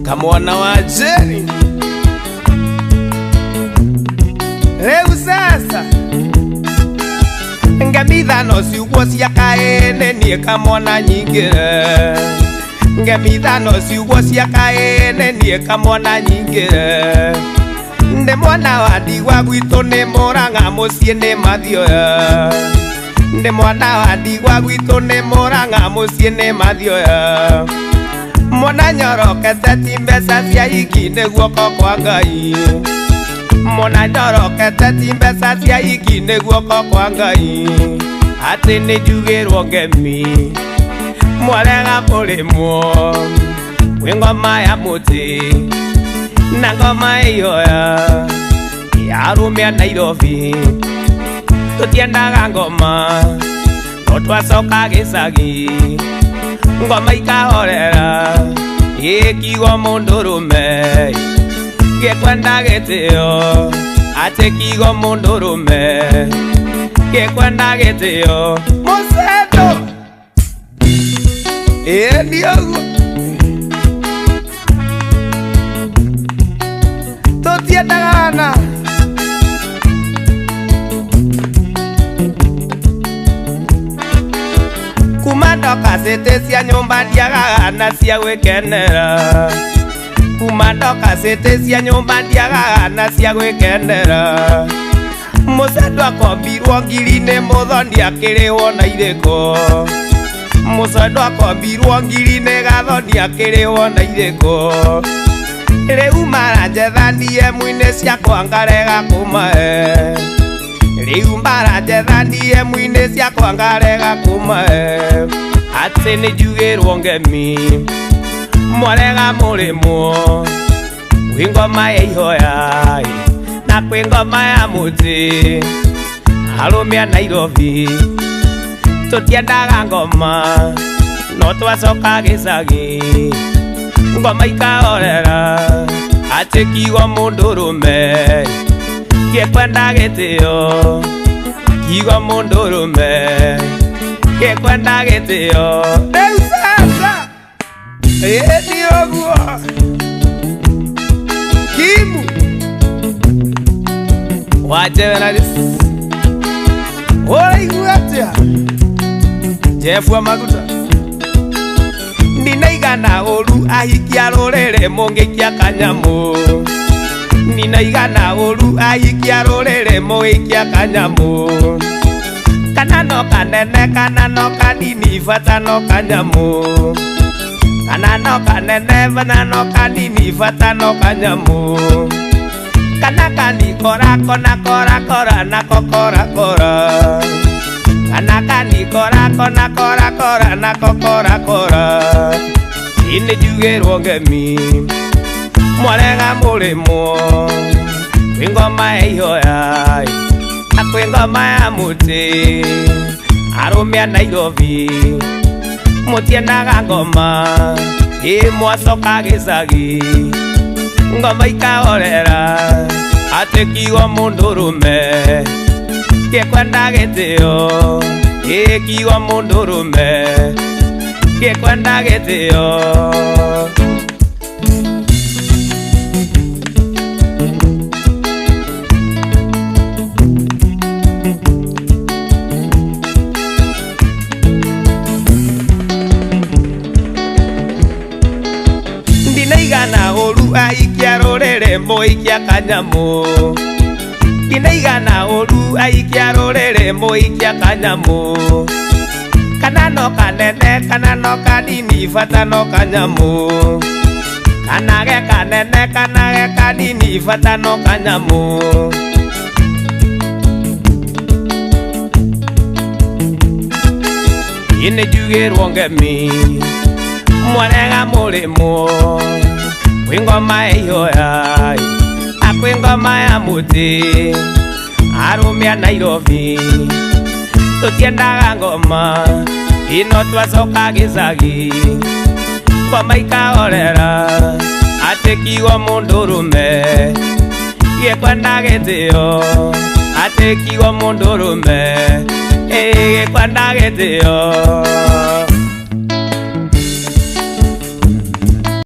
Tamwana wa Jerry. Leo sasa ngemithano ciugo cia kaene nie kamwana nyingire. Ngemithano ciugo cia kaene nie kamwana nyingire. Nde mwana wa ndigwa gwitu ni Murang'a mucii ni Mathioya. Nde mwana wa ndigwa gwitu ni Murang'a mucii ni Mathioya. Mwana nyorokete ti mbeca cia hiki ni guoko kwa Ngai. Mwana nyorokete ti mbeca cia hiki ni guoko kwa Ngai. Ati ni njugirwo ngemi mwarega murimwo wi ngoma ya muti na ngoma iyoya ya arume a Nairobi. Tutiendaga ngoma no twacoka gicagi ngoma ikahorera ikiugo mundurume gikwenda gitio. Ati kiugo mundurume gikwenda gitio. Museto ndio tutiendagana kumandoka city cia nyumba ndiagaga na cia gwikenera. Kumandoka city cia nyumba ndiagaga na cia gwikenera. Museto akombirwo ngiri ni muthoni akirihwo na iriko. Museto akombirwo ngiri ni gathoni akirihwo na iriko. Riu maranjethanie mwine ciakwa ngarega kumae. Riu maranjethanie mwine ciakwa ngarega kumae. Ati ni njugirwo ngemi mwarega murimwo wi ngoma ya ihoya na kwi ngoma ya muti arume a Nairobi. Tutiendaga ngoma no twacoka gicagi ngoma ikahorera. Ati kiugo mundurume gikwenda gitio. Kiugo mundurume gikwenda gitio. Riu sasa ndio guo Kimu wajena oiguatia Jeff wa Maguta. Ninaigana uru ahikia rurere mungikia kanyamu. Ninaigana uru ahikia rurere mungikia kanyamu. Kanano kanene kanano kanini fatano kanyamu. Kanano kanene fatano kanini fatano kanyamu. Kanaka ni kora kona kora kora na kokora kora. Kanaka ni kora kona kora kora na kokora kora. Ine njugirwo ngemi mwarega murimwo wi ngoma ya ihoya na kwi ngoma ya muti arume a Nairobi. Mutiendaga ngoma mwacoka gicagi ngoma ikahorera. Ati kiugo mundurume gikwenda gitio. Kiugo mundurume gikwenda gitio. Ndinaigana uru aikia rurere muikia kanyamu. Ndinaigana uru aikia rurere muikia kanyamu. Kanano kanene kanano kanini fatano kanyamu. Kanage kanene kanage kanini fatano kanyamu. Ine njugirwo ngemi mwarega murimwo wi ngoma ya ihoya na kwi ngoma ya muti arume a Nairobi. Tutiendaga ngoma ino twacoka gicagi ngoma ikahorera. Ati kiugo mundurume gikwenda gitio. Ati kiugo mundurume gikwenda gitio.